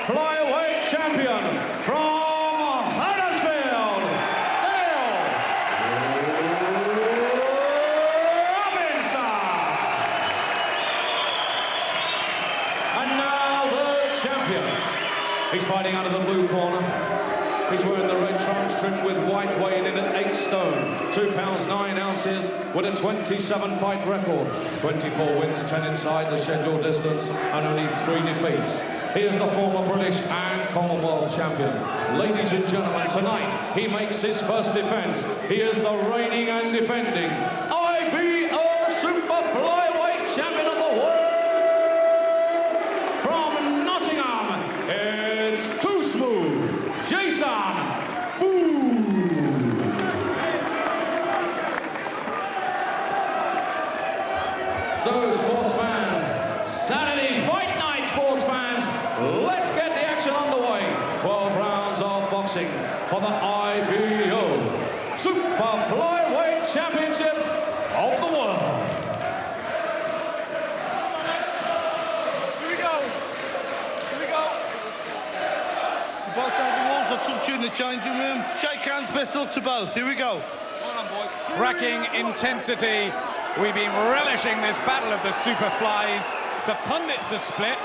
Flyweight champion from Huddersfield, Robinson. And now the champion. He's fighting out of the blue corner. He's wearing the red trunks trimmed with white, weighing in at 8 stone, 2 pounds 9 ounces, with a 27-fight record, 24 wins, 10 inside the scheduled distance, and only 3 defeats. He is the former British and Commonwealth champion. Ladies and gentlemen, tonight he makes his first defense. He is the reigning and defending IBO Super Flyweight champion of the world. From Nottingham, it's Too Smooth, Jason Booth. So, sports fans, Saturday fight night, sports fans, let's get the action underway. 12 rounds of boxing for the IBO Super Flyweight Championship of the world. Here we go. Here we go. Both down the walls are touching in the changing room. Shake hands, best of luck to both. Here we go. Come on, boys. Cracking intensity. We've been relishing this battle of the super flies. The pundits are split.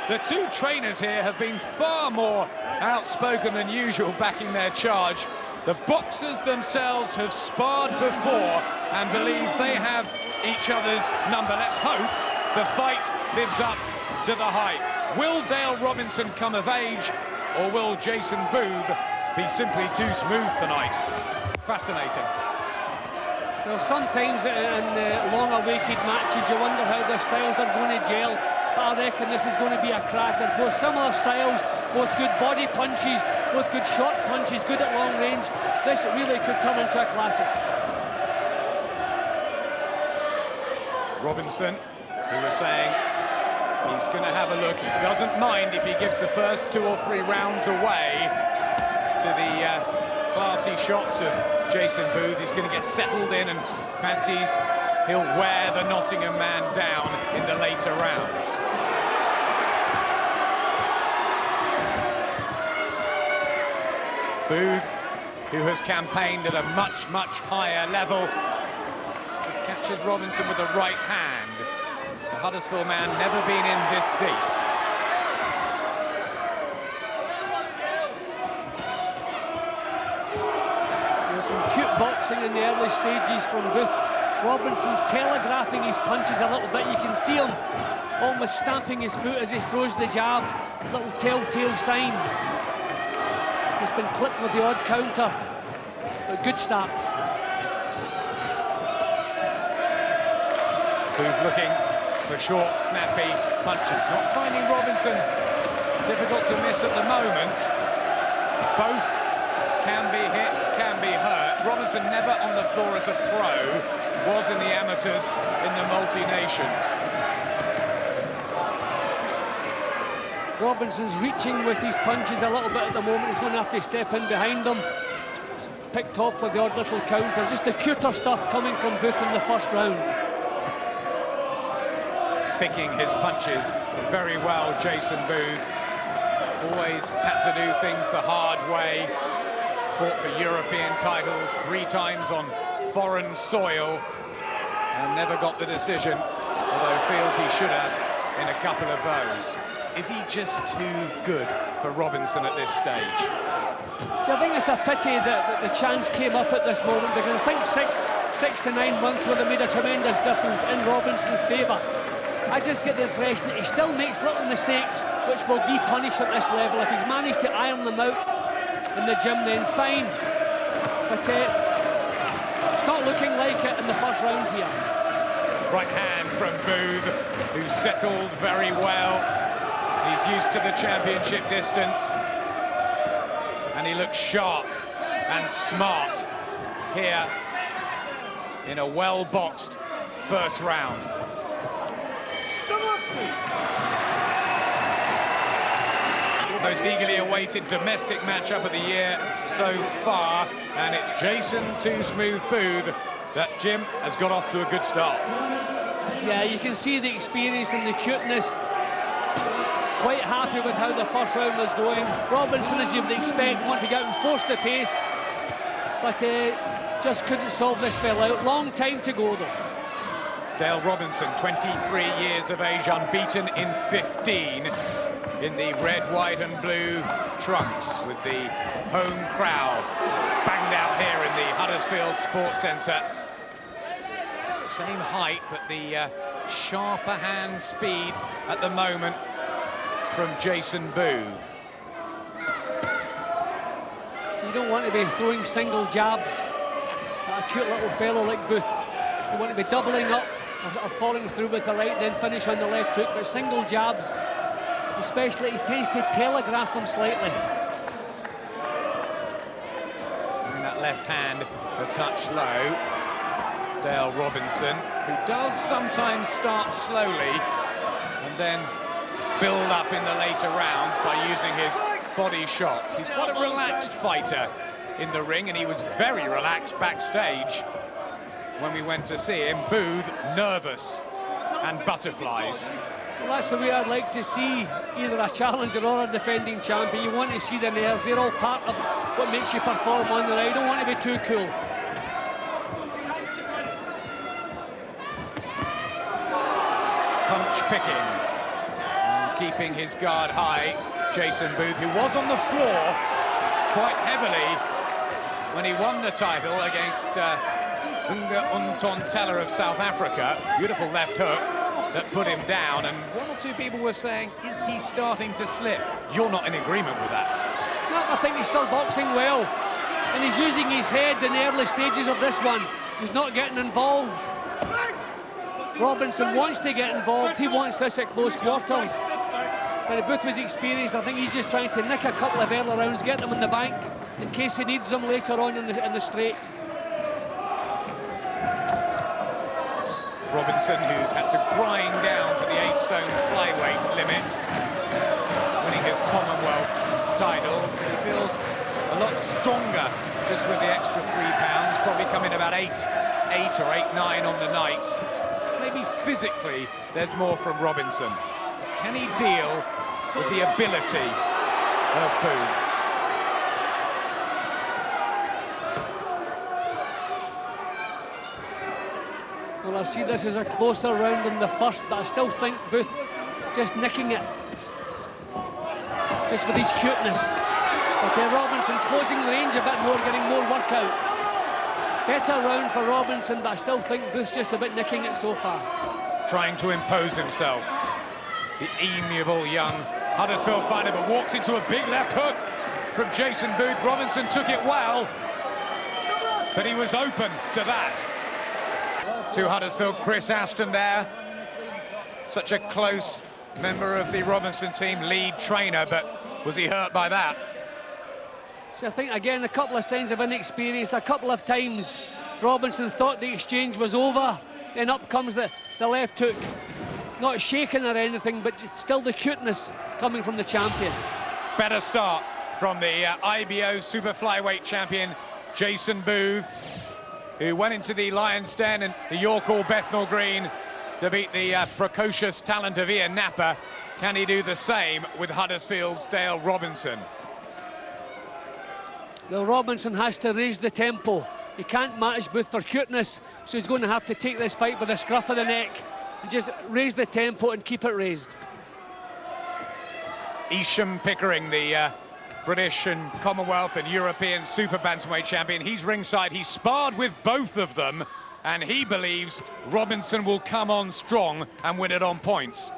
The two trainers here have been far more outspoken than usual backing their charge. The boxers themselves have sparred before and believe they have each other's number. Let's hope the fight lives up to the hype. Will Dale Robinson come of age, or will Jason Booth be simply too smooth tonight? Fascinating. Well, sometimes in long-awaited matches you wonder how their styles are going to gel, but I reckon this is going to be a cracker. Both similar styles, both good body punches, both good short punches, good at long range. This really could turn into a classic. Robinson, who was saying he's going to have a look. He doesn't mind if he gives the first 2 or 3 rounds away to the classy shots of Jason Booth. He's going to get settled in and fancies he'll wear the Nottingham man down in the later rounds. Booth, who has campaigned at a much, much higher level, has captured Robinson with the right hand. The Huddersfield man never been in this deep. There's some cute boxing in the early stages from Booth. Robinson's telegraphing his punches a little bit. You can see him almost stamping his foot as he throws the jab. Little telltale signs. Just been clipped with the odd counter. But good start. Booth looking for short, snappy punches. Not finding Robinson difficult to miss at the moment. Both can be hit, can be hurt. Robinson never on the floor as a pro, was in the amateurs in the multi-nations. Robinson's reaching with his punches a little bit at the moment. He's going to have to step in behind them. Picked off with the odd little counter. Just the cuter stuff coming from Booth in the first round. Picking his punches very well, Jason Booth. Always had to do things the hard way. Fought for European titles 3 times on foreign soil and never got the decision, although feels he should have in a couple of those. Is he just too good for Robinson at this stage? See, I think it's a pity that the chance came up at this moment, because I think 6 to 9 months would have made a tremendous difference in Robinson's favour. I just get the impression that he still makes little mistakes which will be punished at this level. If he's managed to iron them out in the gym, then fine. But it's not looking like it in the first round here. Right hand from Booth, who's settled very well. He's used to the championship distance. And he looks sharp and smart here in a well-boxed first round. Most eagerly awaited domestic matchup of the year so far, and it's Jason Too Smooth Booth that Jim has got off to a good start. Yeah, you can see the experience and the cuteness quite happy with how the first round was going. Robinson, as you would expect, wanted to get out and force the pace, but just couldn't solve this fella out. Long time to go, though. Dale Robinson, 23 years of age, unbeaten in 15 in the red, white and blue trunks, with the home crowd banged out here in the Huddersfield Sports Centre. Same height, but the sharper hand speed at the moment from Jason Booth. So you don't want to be throwing single jabs at a cute little fellow like Booth. You want to be doubling up or falling through with the right, then finish on the left hook. But single jabs, especially, he tends to telegraph them slightly. And that left hand a touch low. Dale Robinson, who does sometimes start slowly and then build up in the later rounds by using his body shots. He's quite a relaxed fighter in the ring, and he was very relaxed backstage when we went to see him. Booth, nervous and butterflies. Well, that's the way I'd like to see either a challenger or a defending champion. You want to see the nerves. They're all part of what makes you perform on the night. You don't want to be too cool. Punch picking and keeping his guard high. Jason Booth, who was on the floor quite heavily when he won the title against Unga Untontela of South Africa. Beautiful left hook that put him down, and one or two people were saying, is he starting to slip? You're not in agreement with that? No, I think he's still boxing well, and he's using his head in the early stages of this one. He's not getting involved. Robinson wants to get involved. He wants this at close quarters. But if Booth was experienced, I think he's just trying to nick a couple of early rounds, get them in the bank in case he needs them later on in the straight. Robinson, who's had to grind down to the 8-stone flyweight limit, winning his Commonwealth title. So he feels a lot stronger just with the extra 3 pounds, probably coming about 8 or 8-9 on the night. Maybe physically there's more from Robinson. Can he deal with the ability of Booth? Well, I see this as a closer round than the first, but I still think Booth just nicking it, just with his cuteness. Okay, Robinson closing the range a bit more, getting more work out. Better round for Robinson, but I still think Booth's just a bit nicking it so far. Trying to impose himself. The amiable young Huddersfield fighter, but walks into a big left hook from Jason Booth. Robinson took it well, but he was open to that. To Huddersfield, Chris Aston there. Such a close member of the Robinson team, lead trainer, but was he hurt by that? So I think, again, a couple of signs of inexperience. A couple of times Robinson thought the exchange was over, then up comes the left hook. Not shaking or anything, but still the cuteness coming from the champion. Better start from the IBO Super Flyweight champion, Jason Booth, who went into the Lion's Den and the York Hall Bethnal Green to beat the precocious talent of Ian Napper. Can he do the same with Huddersfield's Dale Robinson? Well, Robinson has to raise the tempo. He can't match Booth for cuteness, so he's going to have to take this fight by the scruff of the neck and just raise the tempo and keep it raised. Isham Pickering, the British and Commonwealth and European Super Bantamweight champion, he's ringside. He sparred with both of them, and he believes Robinson will come on strong and win it on points.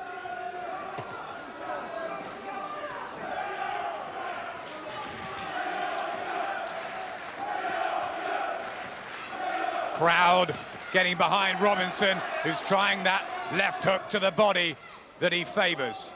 Crowd getting behind Robinson, who's trying that left hook to the body that he favours.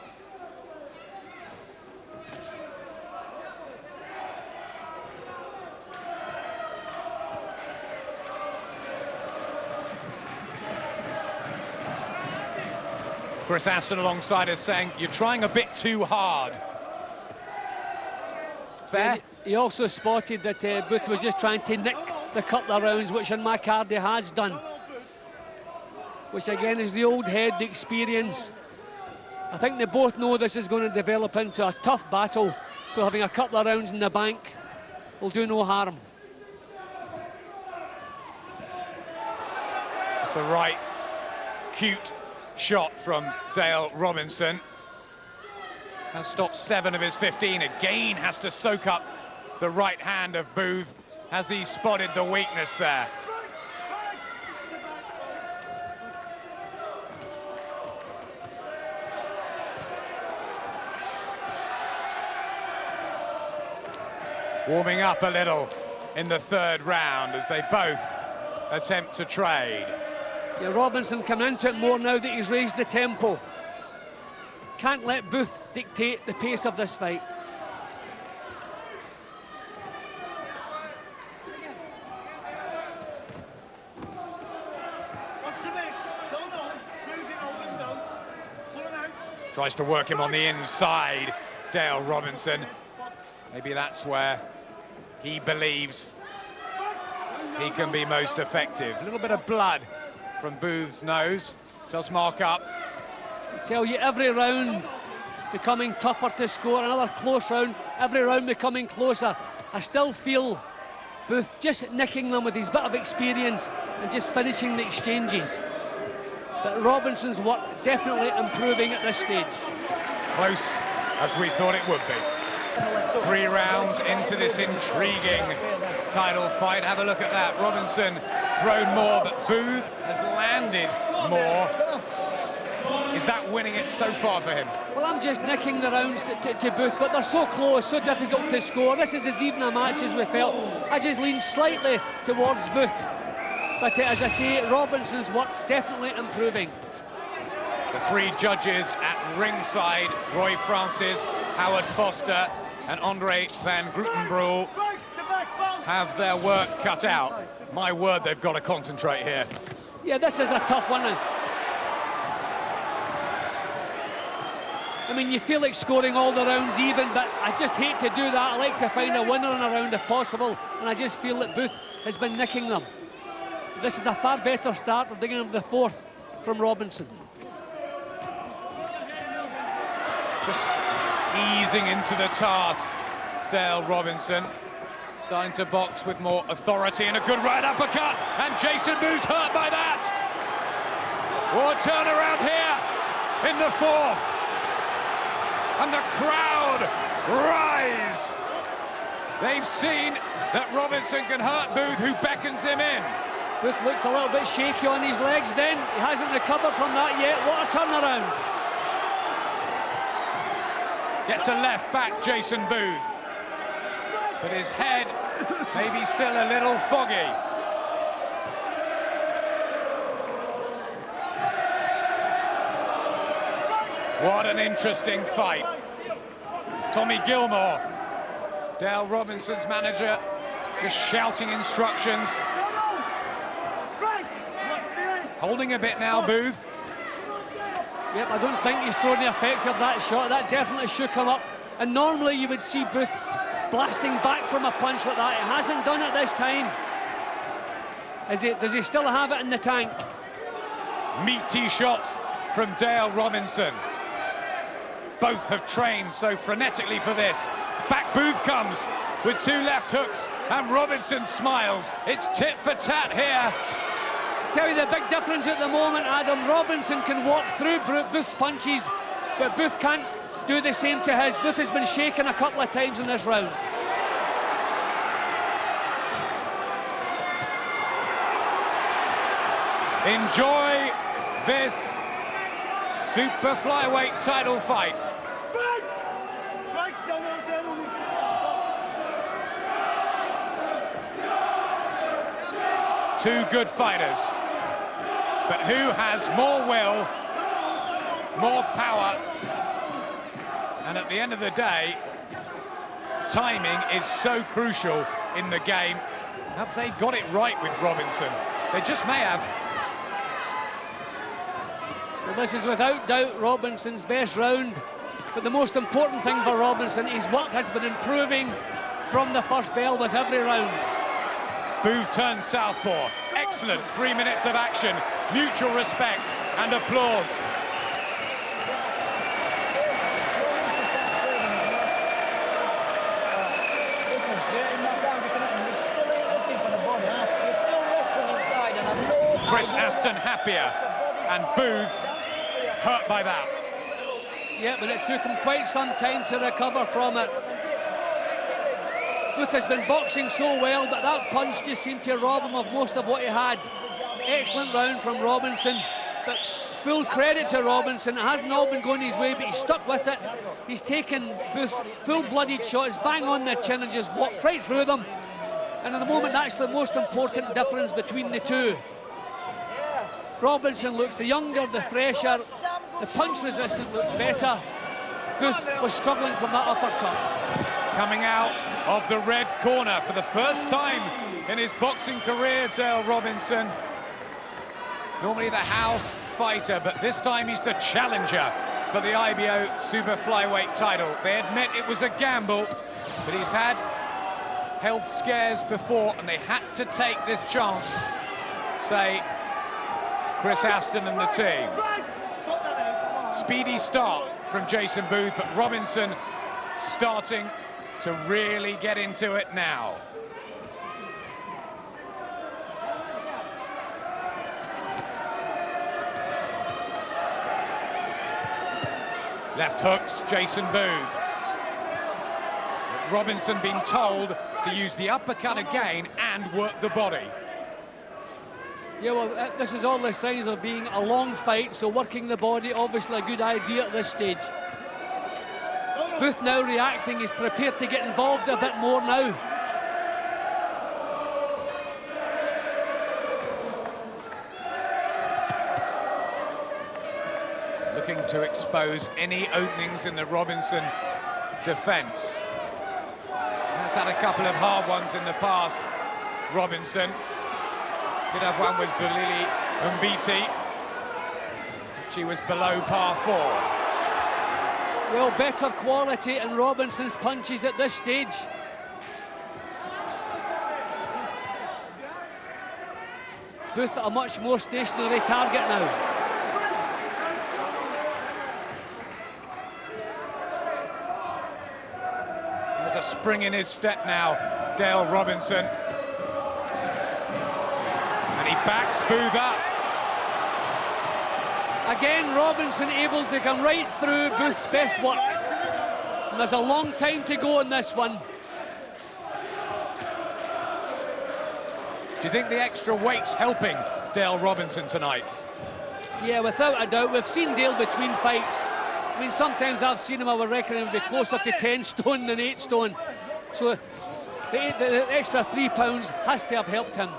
Chris Aston alongside us saying, you're trying a bit too hard. Fair? He also spotted that Booth was just trying to nick the couple of rounds, which on my card he has done. Which again is the old head, the experience. I think they both know this is going to develop into a tough battle, so having a couple of rounds in the bank will do no harm. It's a right, cute shot from Dale Robinson. Has stopped 7 of his 15. Again has to soak up the right hand of Booth. Has he spotted the weakness there? Warming up a little in the third round as they both attempt to trade. Yeah, Robinson coming into it more now that he's raised the tempo. Can't let Booth dictate the pace of this fight. Tries to work him on the inside, Dale Robinson. Maybe that's where he believes he can be most effective. A little bit of blood from Booth's nose. Does mark up. I tell you, every round becoming tougher to score. Another close round, every round becoming closer. I still feel Booth just nicking them with his bit of experience and just finishing the exchanges. But Robinson's work definitely improving at this stage. Close as we thought it would be. 3 rounds into this intriguing title fight. Have a look at that. Robinson thrown more, but Booth has landed more. Is that winning it so far for him? Well, I'm just nicking the rounds to Booth, but they're so close, so difficult to score. This is as even a match as we felt. I just lean slightly towards Booth. But as I say, Robinson's work definitely improving. The 3 judges at ringside, Roy Francis, Howard Foster and Andre van Grutenbroel, have their work cut out. My word, they've got to concentrate here. Yeah, this is a tough one. I mean, you feel like scoring all the rounds even, but I just hate to do that. I like to find a winner in a round if possible, and I just feel that Booth has been nicking them. This is a far better start at the beginning of the 4th from Robinson. Just easing into the task, Dale Robinson. Starting to box with more authority and a good right uppercut. And Jason Booth's hurt by that. What a turnaround here in the 4th. And the crowd rise. They've seen that Robinson can hurt Booth, who beckons him in. Booth looked a little bit shaky on his legs then. He hasn't recovered from that yet. What a turnaround. Gets a left back, Jason Booth. But his head maybe still a little foggy. What an interesting fight. Tommy Gilmore, Dale Robinson's manager, just shouting instructions. Holding a bit now, Booth. Yep, I don't think he's thrown the effects of that shot. That definitely shook him up. And normally you would see Booth blasting back from a punch like that. He hasn't done it this time. Does he still have it in the tank? Meaty shots from Dale Robinson. Both have trained so frenetically for this. Back Booth comes with 2 left hooks, and Robinson smiles. It's tit for tat here. Tell you the big difference at the moment, Adam. Robinson can walk through Booth's punches, but Booth can't do the same to his. Booth has been shaken a couple of times in this round. Enjoy this super flyweight title fight. Two good fighters, but who has more will, more power, and at the end of the day, timing is so crucial in the game. Have they got it right with Robinson? They just may have. Well, this is without doubt Robinson's best round, but the most important thing for Robinson, his work has been improving from the first bell with every round. Booth turns southpaw. Excellent 3 minutes of action, mutual respect and applause. Aston happier, and Booth hurt by that. Yeah, but it took him quite some time to recover from it. Booth has been boxing so well, but that punch just seemed to rob him of most of what he had. Excellent round from Robinson, but full credit to Robinson. It hasn't all been going his way, but he's stuck with it. He's taken Booth's full-blooded shots, bang on the chin, and just walked right through them. And at the moment, that's the most important difference between the two. Robinson looks the younger, the fresher, the punch resistance looks better. Booth was struggling from that uppercut. Coming out of the red corner for the first time in his boxing career, Dale Robinson. Normally the house fighter, but this time he's the challenger for the IBO Super Flyweight title. They admit it was a gamble, but he's had health scares before, and they had to take this chance, say Chris Aston and the team. Speedy start from Jason Booth, but Robinson starting to really get into it now. Left hooks, Jason Booth. Robinson being told to use the uppercut again and work the body. Yeah, well, this is all the signs of being a long fight, so working the body, obviously a good idea at this stage. Booth now reacting, he's prepared to get involved a bit more now. Looking to expose any openings in the Robinson defence. Has had a couple of hard ones in the past, Robinson. Did have one with Zulili Mbiti. She was below par 4. Well, better quality in Robinson's punches at this stage. Booth a much more stationary target now. There's a spring in his step now, Dale Robinson. And he backs Booth up. Again, Robinson able to come right through Booth's best work. And there's a long time to go in this one. Do you think the extra weight's helping Dale Robinson tonight? Yeah, without a doubt. We've seen Dale between fights. I mean, sometimes I've seen him, I would reckon he would be closer to 10 stone than 8 stone. So the extra 3 pounds has to have helped him.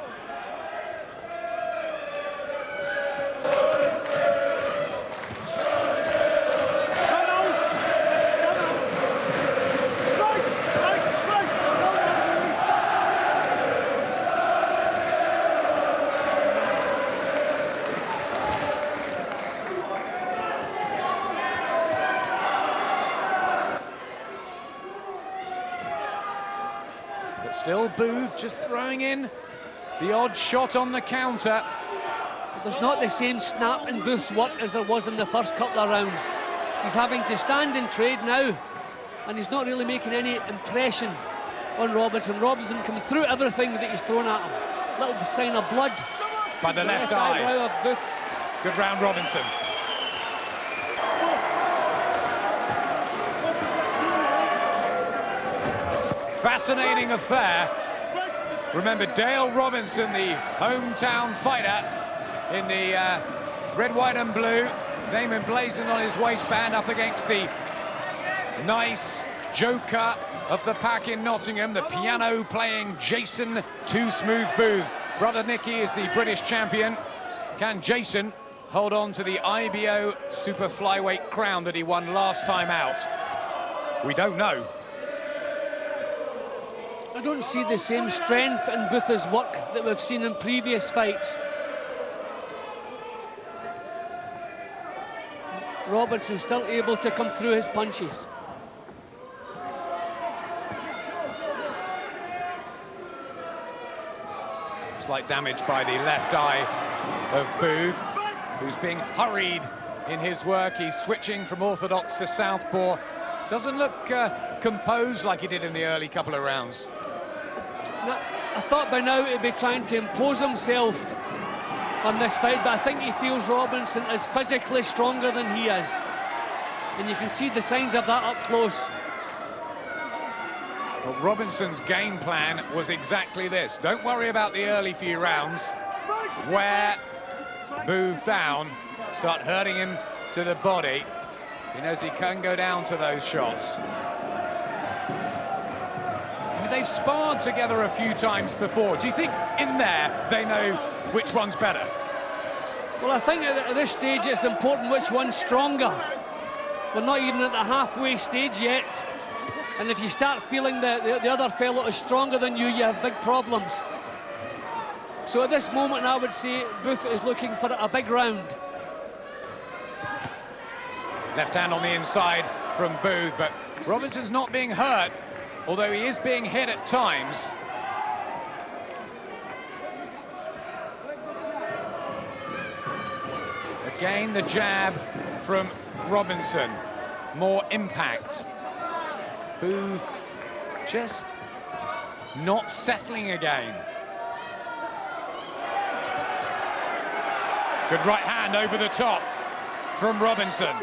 Still Booth just throwing in the odd shot on the counter. There's not the same snap in Booth's work as there was in the first couple of rounds. He's having to stand and trade now, and he's not really making any impression on Robinson. Robinson coming through everything that he's thrown at him. Little sign of blood By the left eye. eyebrow of Booth. Good round, Robinson. Fascinating affair. Remember, Dale Robinson, the hometown fighter in the red, white and blue, name emblazoned on his waistband, up against the nice joker of the pack in Nottingham, the piano-playing Jason Too Smooth Booth. Brother Nicky is the British champion. Can Jason hold on to the IBO Super Flyweight crown that he won last time out? We don't know. I don't see the same strength in Booth's work that we've seen in previous fights. Robinson still able to come through his punches. Slight damage by the left eye of Booth, who's being hurried in his work. He's switching from orthodox to southpaw. Doesn't look composed like he did in the early couple of rounds. I thought by now he'd be trying to impose himself on this fight, but I think he feels Robinson is physically stronger than he is. And you can see the signs of that up close. Well, Robinson's game plan was exactly this. Don't worry about the early few rounds. Wear Booth down, start hurting him to the body. He knows he can go down to those shots. I mean, they've sparred together a few times before. Do you think in there they know which one's better? Well, I think at this stage it's important which one's stronger. We're not even at the halfway stage yet. And if you start feeling the other fellow is stronger than you have big problems. So at this moment, I would say Booth is looking for a big round. Left hand on the inside from Booth, but Robinson's not being hurt, although he is being hit at times. Again, the jab from Robinson, more impact. Booth just not settling again. Good right hand over the top from Robinson.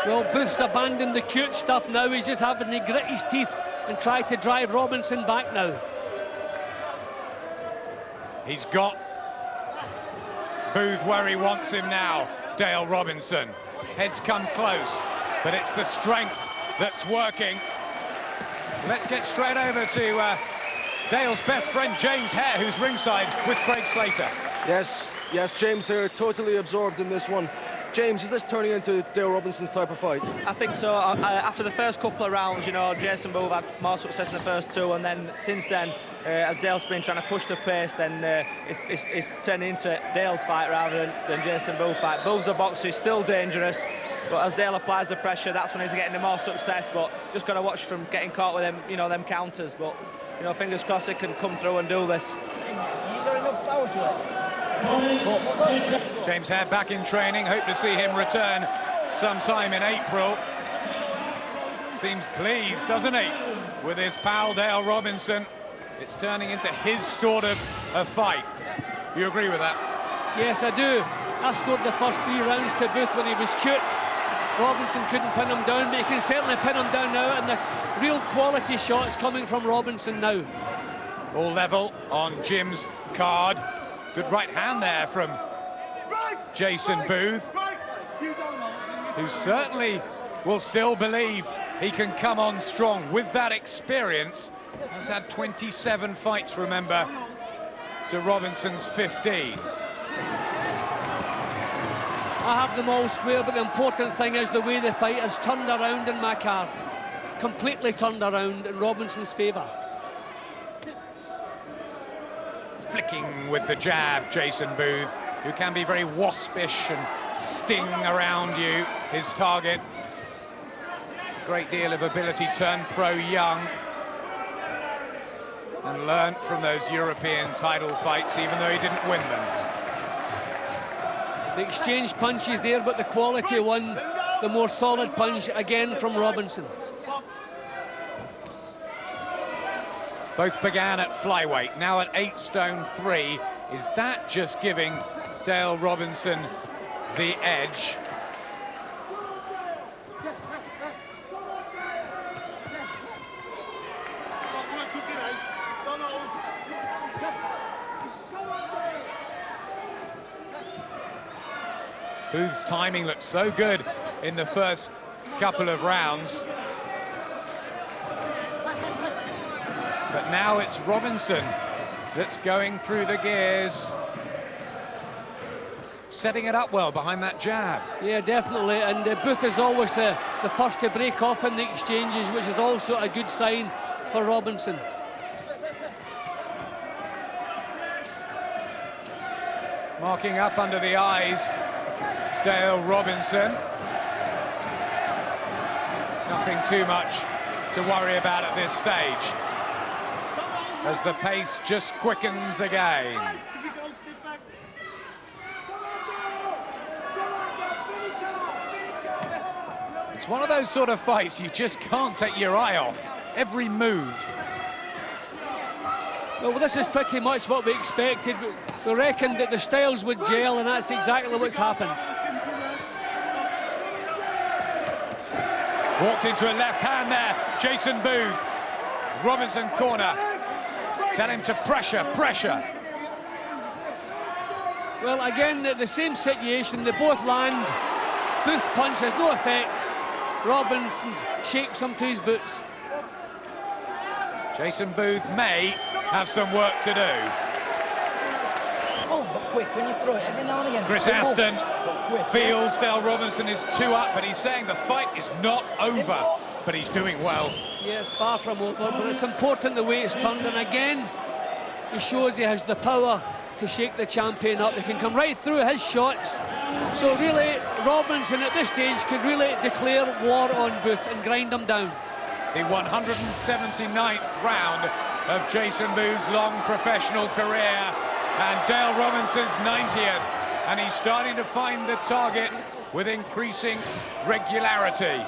Well, Booth's abandoned the cute stuff now. He's just having to grit his teeth and try to drive Robinson back now. He's got Booth where he wants him now, Dale Robinson. Heads come close, but it's the strength that's working. Let's get straight over to Dale's best friend, James Hare, who's ringside with Craig Slater. Yes, James here, totally absorbed in this one. James, is this turning into Dale Robinson's type of fight? I think so. After the first couple of rounds, you know, Jason Booth had more success in the first two, and then since then, as Dale's been trying to push the pace, then it's turning into Dale's fight rather than Jason Booth's fight. Booth's a boxer, he's still dangerous, but as Dale applies the pressure, that's when he's getting the more success. But just got to watch from getting caught with them, you know, them counters. But you know, fingers crossed it can come through and do this. Is there enough power to it? James Hare back in training, hope to see him return sometime in April. Seems pleased, doesn't he, with his pal Dale Robinson. It's turning into his sort of a fight. You agree with that? Yes, I do. I scored the first 3 rounds to Booth when he was cute. Robinson couldn't pin him down, but he can certainly pin him down now, and the real quality shots coming from Robinson now. All level on Jim's card. Good right hand there from Jason Booth, who certainly will still believe he can come on strong with that experience. Has had 27 fights, remember, to Robinson's 15. I have them all square, but the important thing is the way the fight has turned around in my card. Completely turned around in Robinson's favour. Flicking with the jab, Jason Booth, who can be very waspish and sting around you, his target. Great deal of ability, turned pro young, and learnt from those European title fights, even though he didn't win them. The exchange punches there, but the quality one, the more solid punch again from Robinson. Both began at flyweight, now at 8 stone 3. Is that just giving Dale Robinson the edge? Booth's timing looked so good in the first couple of rounds. But now it's Robinson that's going through the gears, setting it up well behind that jab. Yeah, definitely, and Booth is always the first to break off in the exchanges, which is also a good sign for Robinson. Marking up under the eyes, Dale Robinson. Nothing too much to worry about at this stage, as the pace just quickens again. It's one of those sort of fights you just can't take your eye off. Every move. Well, this is pretty much what we expected. We reckoned that the styles would gel, and that's exactly what's happened. Walked into a left hand there, Jason Booth. Robinson corner. Tell him to pressure, pressure. Well, again, the same situation. They both land. Booth's punch has no effect. Robinson shakes him to his boots. Jason Booth may have some work to do. Oh, but quick, when you throw it, every now and again. Chris Aston feels Dale Robinson is 2 up, but he's saying the fight is not over, but he's doing well. Yes, far from over, but it's important the way it's turned, and again, he shows he has the power to shake the champion up. He can come right through his shots. So really, Robinson at this stage could really declare war on Booth and grind him down. The 179th round of Jason Booth's long professional career, and Dale Robinson's 90th, and he's starting to find the target with increasing regularity.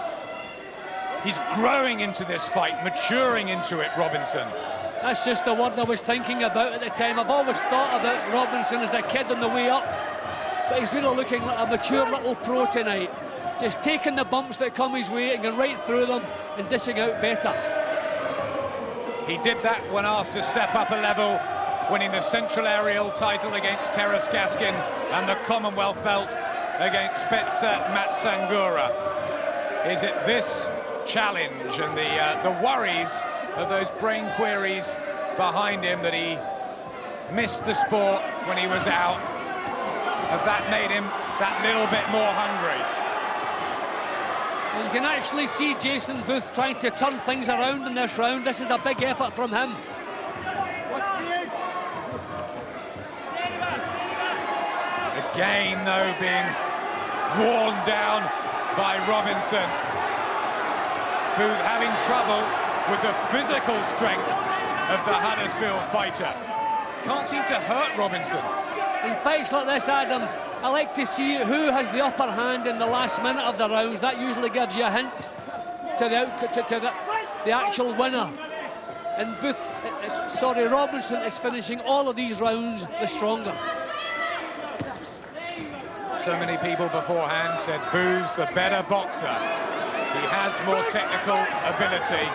He's growing into this fight, maturing into it, Robinson. That's just the word I was thinking about at the time. I've always thought about Robinson as a kid on the way up, but he's really looking like a mature little pro tonight. Just taking the bumps that come his way and going right through them and dishing out better. He did that when asked to step up a level, winning the Central Aerial title against Terrace Gaskin and the Commonwealth belt against Spencer Matsangura. Is it this challenge and the worries of those brain queries behind him that he missed the sport when he was out? Have that made him that little bit more hungry? You can actually see Jason Booth trying to turn things around in this round. This is a big effort from him. Again, though, being worn down by Robinson. Booth having trouble with the physical strength of the Huddersfield fighter. Can't seem to hurt Robinson. In fights like this, Adam, I like to see who has the upper hand in the last minute of the rounds. That usually gives you a hint to the actual winner. And Robinson is finishing all of these rounds the stronger. So many people beforehand said Booth's the better boxer. He has more technical ability.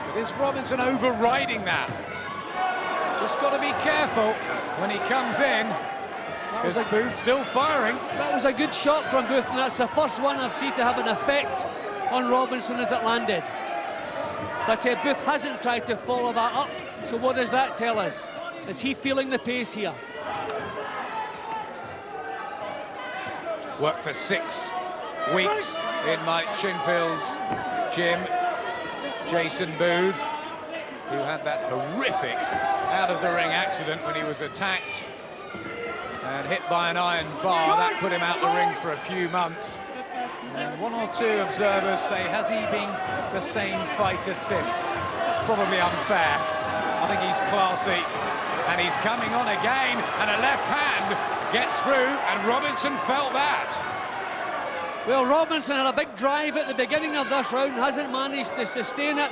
But is Robinson overriding that? Just got to be careful when he comes in, because Booth's still firing. That was a good shot from Booth, and that's the first one I've seen to have an effect on Robinson as it landed. But Booth hasn't tried to follow that up, so what does that tell us? Is he feeling the pace here? Worked for 6 weeks in Mike Shinfield's gym. Jason Booth, who had that horrific out-of-the-ring accident when he was attacked and hit by an iron bar. That put him out the ring for a few months. And 1 or 2 observers say, has he been the same fighter since? It's probably unfair. I think he's classy, and he's coming on again, and a left hand gets through, and Robinson felt that. Well, Robinson had a big drive at the beginning of this round, hasn't managed to sustain it,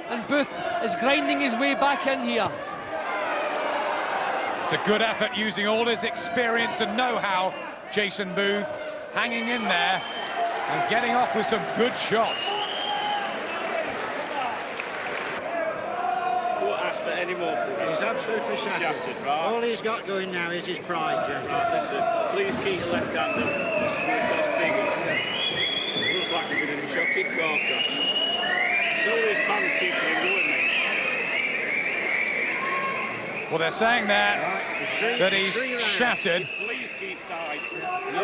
and Booth is grinding his way back in here. It's a good effort using all his experience and know-how. Jason Booth hanging in there and getting off with some good shots. Won't ask for any more. He's absolutely shattered. Right. All he's got going now is his pride, Jim. Listen, please keep the left-hander. That's bigger. Looks like he's going to shot kick quarter. So his fans keep him going, mate. Well, they're saying there that he's shattered. Please keep tight.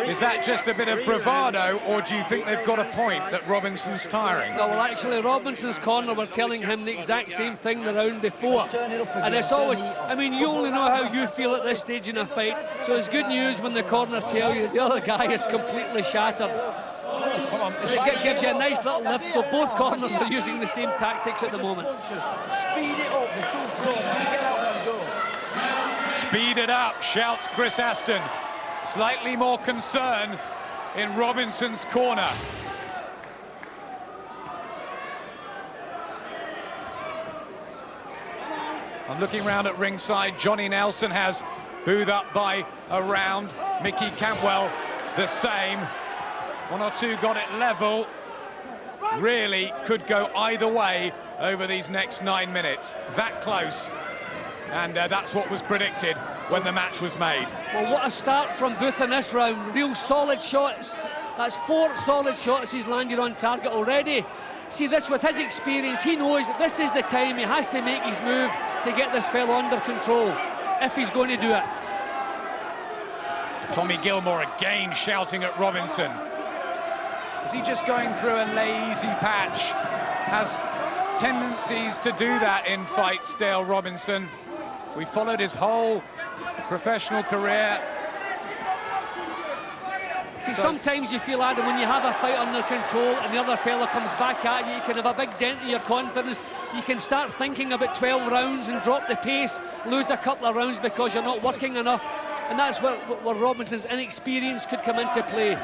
Is that just a bit of bravado, or do you think they've got a point that Robinson's tiring? No, well, actually, Robinson's corner were telling him the exact same thing the round before. And it's always, I mean, you only know how you feel at this stage in a fight, so it's good news when the corner tell you the other guy is completely shattered. It gives you a nice little lift, so both corners are using the same tactics at the moment. Speed it up, the 2 fronts, get out and go. Speed it up, shouts Chris Aston. Slightly more concern in Robinson's corner. I'm looking round at ringside. Johnny Nelson has Booth up by a round. Mickey Campbell the same. One or two got it level. Really could go either way over these next 9 minutes. That close. And that's what was predicted when the match was made. Well, what a start from Booth in this round. Real solid shots. That's 4 solid shots he's landed on target already. See, this with his experience, he knows that this is the time he has to make his move to get this fellow under control, if he's going to do it. Tommy Gilmore again shouting at Robinson. Is he just going through a lazy patch? Has tendencies to do that in fights, Dale Robinson. We followed his whole professional career. See, sometimes you feel, Adam, when you have a fight under control and the other fella comes back at you, you can have a big dent in your confidence. You can start thinking about 12 rounds and drop the pace, lose a couple of rounds because you're not working enough. And that's where Robinson's inexperience could come into play.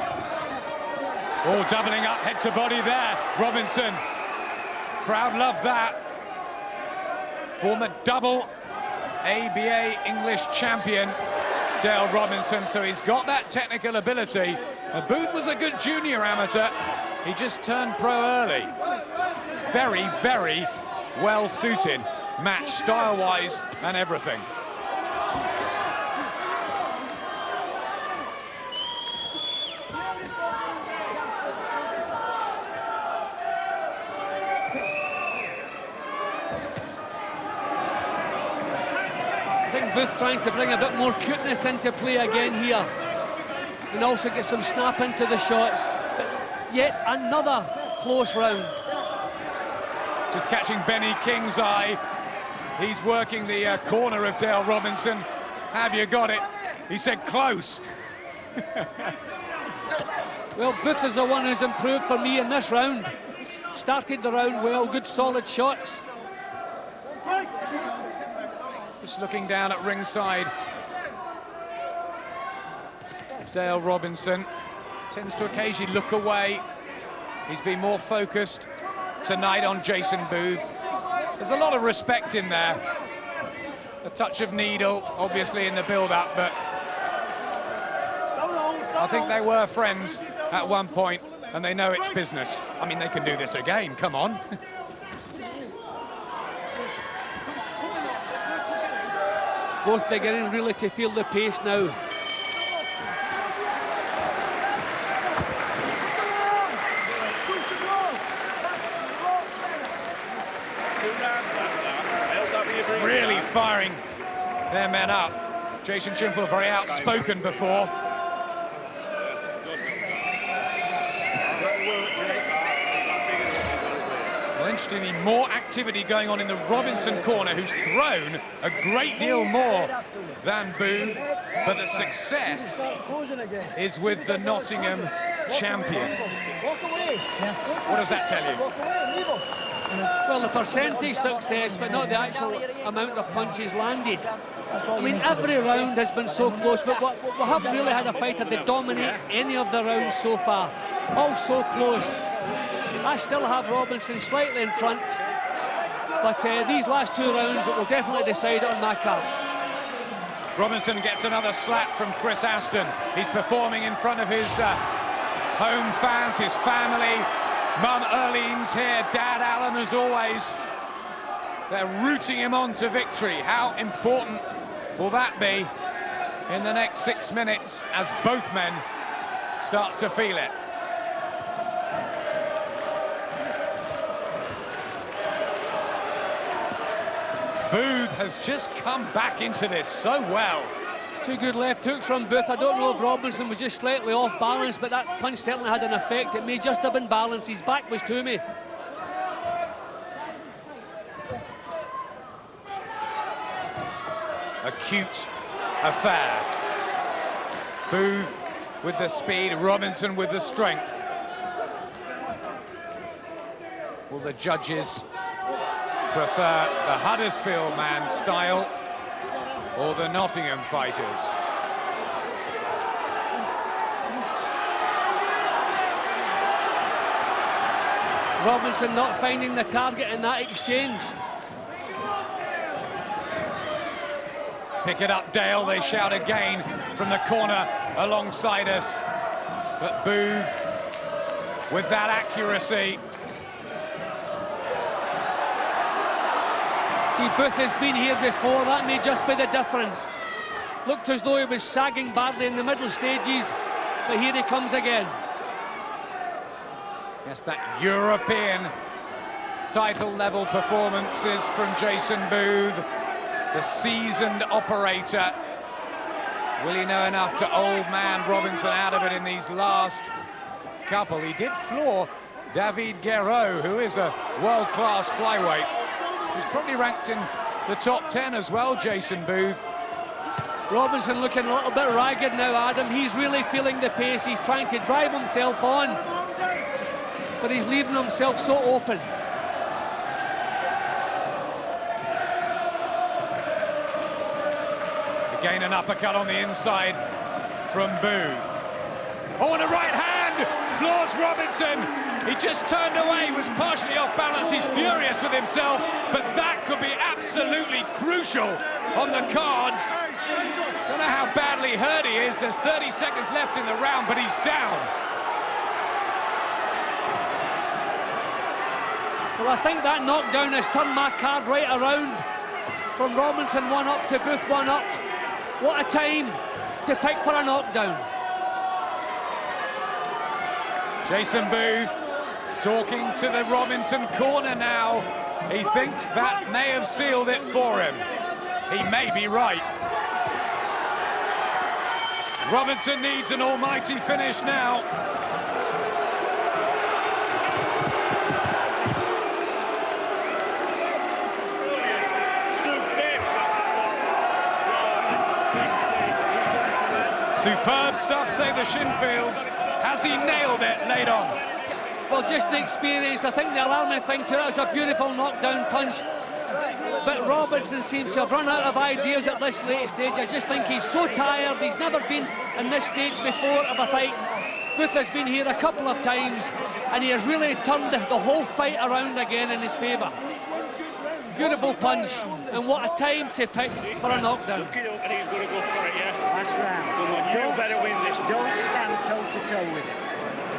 Oh, doubling up head to body there, Robinson. Crowd love that. Former double ABA English champion, Dale Robinson, so he's got that technical ability. Booth was a good junior amateur. He just turned pro early. Very, very well suited, match style-wise and everything. Booth trying to bring a bit more cuteness into play again here, and also get some snap into the shots. But yet another close round. Just catching Benny King's eye. He's working the corner of Dale Robinson. Have you got it? He said close. Well, Booth is the one who's improved for me in this round. Started the round well, good solid shots. Just looking down at ringside. Dale Robinson tends to occasionally look away. He's been more focused tonight on Jason Booth. There's a lot of respect in there. A touch of needle, obviously, in the build-up, but I think they were friends at one point, and they know it's business. I mean, they can do this again, come on. Both beginning really to feel the pace now. Really firing their men up. Jason Chimple very outspoken before. Well, interestingly, more activity going on in the Robinson corner, who's thrown a great deal more than Booth, but the success is with the Nottingham champion. What does that tell you? Well, the percentage success, but not the actual amount of punches landed. I mean, every round has been so close, but we haven't really had a fighter to dominate any of the rounds so far. All so close. I still have Robinson slightly in front, but these last 2 rounds it will definitely decide it on my card. Robinson gets another slap from Chris Aston. He's performing in front of his home fans, his family. Mum Erlene's here, Dad Alan as always. They're rooting him on to victory. How important will that be in the next 6 minutes as both men start to feel it? Booth has just come back into this so well. 2 good left hooks from Booth. I don't know if Robinson was just slightly off balance, but that punch certainly had an effect. It may just have been balanced. His back was to me. A cute affair. Booth with the speed, Robinson with the strength. Will the judges prefer the Huddersfield man style or the Nottingham fighters? Robinson not finding the target in that exchange. Pick it up, Dale, they shout again from the corner alongside us. But Booth, with that accuracy. See, Booth has been here before, that may just be the difference. Looked as though he was sagging badly in the middle stages, but here he comes again. Yes, that European title level performances from Jason Booth, the seasoned operator. Will he know enough to old man Robinson out of it in these last couple? He did floor David Guerreau, who is a world-class flyweight. He's probably ranked in the top 10 as well, Jason Booth. Robinson looking a little bit ragged now, Adam. He's really feeling the pace. He's trying to drive himself on, but he's leaving himself so open. Again, an uppercut on the inside from Booth. Oh, and a right hand! Floors Robinson. He just turned away, was partially off balance. He's furious with himself, but that could be absolutely crucial on the cards. Don't know how badly hurt he is. There's 30 seconds left in the round, but he's down. Well, I think that knockdown has turned my card right around. From Robinson 1 up to Booth 1 up. What a time to pick for a knockdown. Jason Booth talking to the Robinson corner now. He thinks that may have sealed it for him. He may be right. Robinson needs an almighty finish now. Superb stuff, say the Shinfields. Has he nailed it late on? Well, just the experience. I think the alarming thing to it is a beautiful knockdown punch. But Robinson seems to have run out of ideas at this late stage. I just think he's so tired. He's never been in this stage before of a fight. Booth has been here a couple of times, and he has really turned the whole fight around again in his favour. Beautiful punch, and what a time to pick for a knockdown. Suck it up and he's going to go for it, yeah? Last round. Come on, you better win this. Don't stand toe-to-toe with it.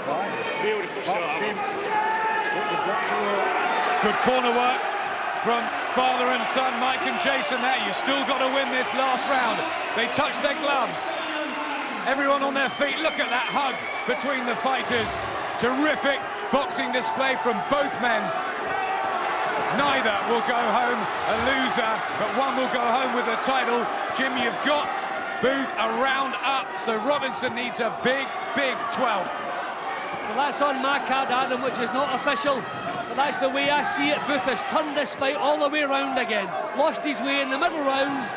Right. Beautiful shot. Box him. But we've got to work. Good corner work from father and son, Mike and Jason there. You've still got to win this last round. They touch their gloves. Everyone on their feet. Look at that hug between the fighters. Terrific boxing display from both men. Neither will go home a loser, but one will go home with the title. Jim, you've got Booth a round up, so Robinson needs a big, big 12th. Well, that's on my card, Adam, which is not official, but that's the way I see it. Booth has turned this fight all the way around again. Lost his way in the middle rounds,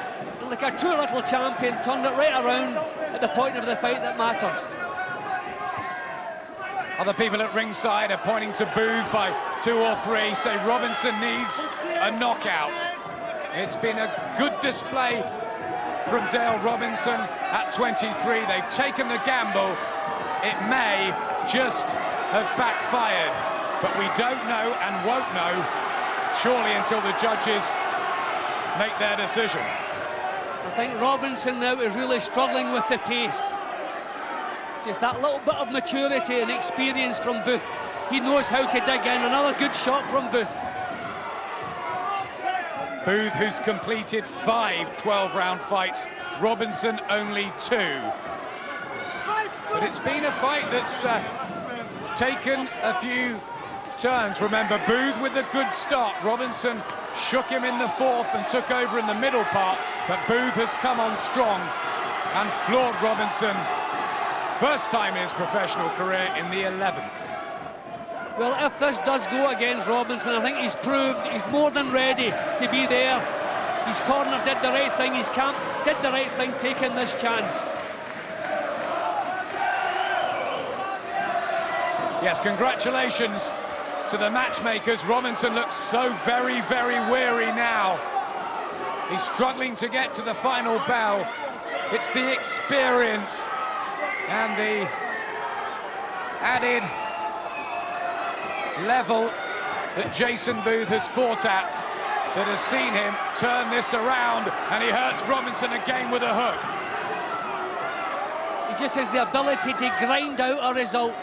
and like a true little champion, turned it right around at the point of the fight that matters. Other people at ringside are pointing to Booth by 2 or 3, say Robinson needs a knockout. It's been a good display from Dale Robinson at 23. They've taken the gamble. It may just have backfired, but we don't know and won't know surely until the judges make their decision. I think Robinson now is really struggling with the pace. Just that little bit of maturity and experience from Booth. He knows how to dig in. Another good shot from Booth. Booth, who's completed 5 12-round fights, Robinson only 2. But it's been a fight that's taken a few turns. Remember, Booth with a good start. Robinson shook him in the 4th and took over in the middle part, but Booth has come on strong and floored Robinson. First time in his professional career in the 11th. Well, if this does go against Robinson, I think he's proved he's more than ready to be there. His corner did the right thing, his camp did the right thing, taking this chance. Yes, congratulations to the matchmakers. Robinson looks so very, very weary now. He's struggling to get to the final bell. It's the experience and the added level that Jason Booth has fought at. that has seen him turn this around, and he hurts Robinson again with a hook. He just has the ability to grind out a result.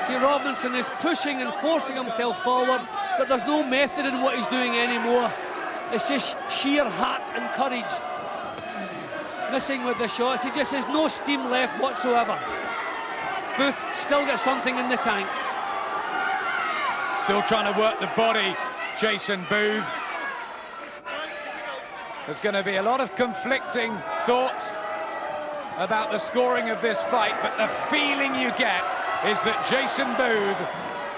See, Robinson is pushing and forcing himself forward, but there's no method in what he's doing anymore. It's just sheer heart and courage. Missing with the shots, he just has no steam left whatsoever. Booth still got something in the tank. Still trying to work the body, Jason Booth. There's going to be a lot of conflicting thoughts about the scoring of this fight, but the feeling you get is that Jason Booth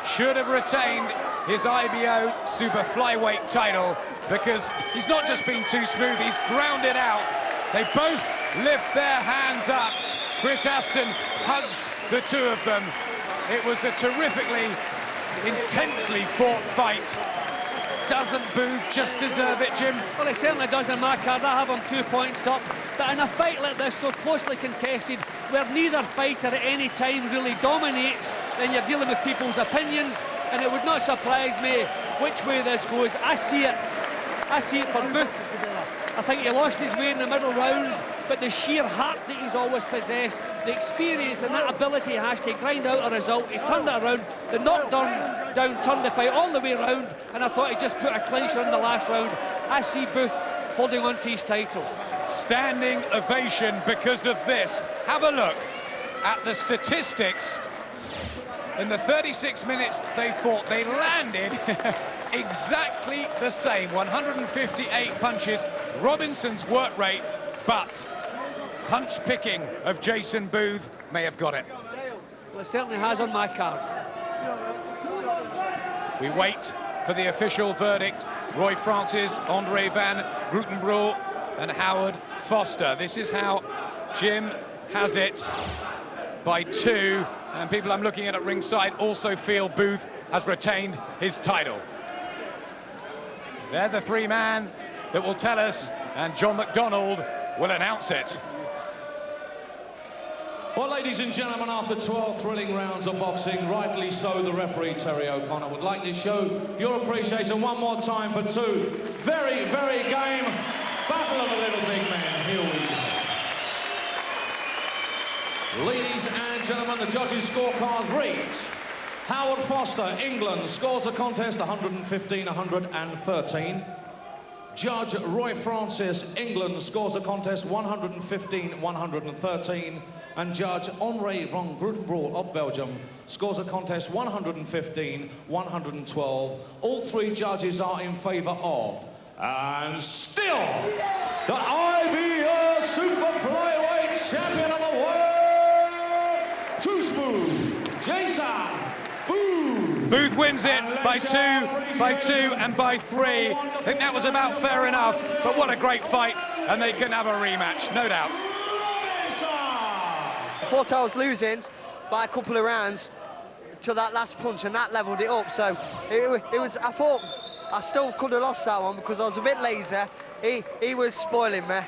should have retained his IBO Super Flyweight title, because he's not just been too smooth, he's ground it out. They both lift their hands up. Chris Aston hugs the two of them. It was a terrifically, intensely fought fight. Doesn't Booth just deserve it, Jim? Well, he certainly does in my card. I have him 2 points up. But in a fight like this, so closely contested, where neither fighter at any time really dominates, then you're dealing with people's opinions, and it would not surprise me which way this goes. I see it for Booth. I think he lost his way in the middle rounds, but the sheer heart that he's always possessed, the experience and that ability he has to grind out a result, he turned it around. The knockdown turned the fight all the way around, and I thought he just put a clincher in the last round. I see Booth holding on to his title. Standing ovation because of this. Have a look at the statistics. In the 36 minutes they fought, they landed exactly the same, 158 punches. Robinson's work rate, but punch picking of Jason Booth may have got it. Well, it certainly has on my card. We wait for the official verdict. Roy Francis, Andre van Groetenbroek and Howard Foster. This is how Jim has it, by 2. And people I'm looking at ringside also feel Booth has retained his title. They're the 3 men that will tell us, and John McDonald will announce it. Well, ladies and gentlemen, after 12 thrilling rounds of boxing, rightly so, the referee, Terry O'Connor, would like to show your appreciation one more time for 2 very, very game battle of the little big men. Here we go. Ladies and gentlemen, the judges' scorecard reads: Howard Foster, England, scores the contest 115-113. Judge Roy Francis, England, scores the contest 115-113. And Judge Henri van Groetenbroek of Belgium scores a contest 115-112. All 3 judges are in favour of. And still, the IBO Super Flyweight Champion of the world, Too Smooth, Jason Booth. Booth wins it by 2, and by 3. I think that was about fair enough, but what a great fight, and they can have a rematch, no doubt. I thought I was losing by a couple of rounds to that last punch, and that levelled it up. So it was. I thought I still could have lost that one because I was a bit lazy. He was spoiling me,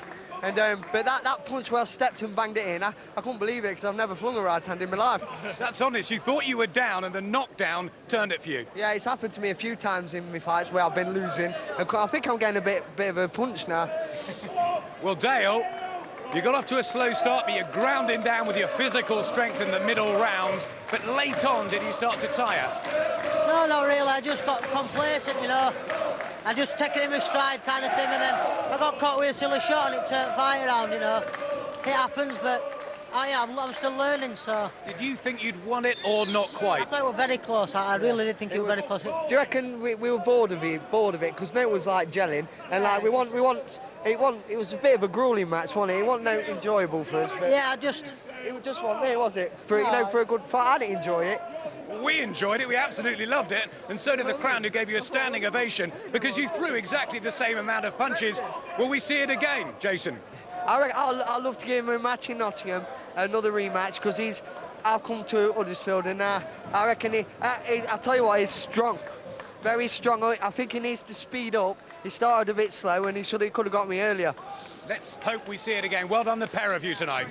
and but that punch where I stepped and banged it in, I couldn't believe it because I've never flung a right hand in my life. That's honest. You thought you were down, and the knockdown turned it for you. Yeah, it's happened to me a few times in my fights where I've been losing. And I think I'm getting a bit of a punch now. Well, Dale, you got off to a slow start, but you're grounding down with your physical strength in the middle rounds. But late on, did you start to tire? No, not really. I just got complacent, you know. I just taking it in my stride kind of thing, and then I got caught with a silly shot and it turned fight around, you know. It happens, but I'm still learning, so. Did you think you'd won it or not quite? I thought we were very close. I really did think it was very close. Do you reckon we were bored of it? Because now it was like gelling, and like we want. It was a bit of a grueling match, wasn't it? It wasn't no enjoyable for us. But yeah, it just wasn't there, was it? For for a good fight, I didn't enjoy it. We enjoyed it, we absolutely loved it, and so did the crowd, who gave you a standing ovation because you threw exactly the same amount of punches. Will we see it again, Jason? I'd love to give him a match in Nottingham, another rematch, because I've come to Huddersfield, and I reckon I'll tell you what, he's strong, very strong. I think he needs to speed up. He started a bit slow, and he could have got me earlier. Let's hope we see it again. Well done, the pair of you tonight.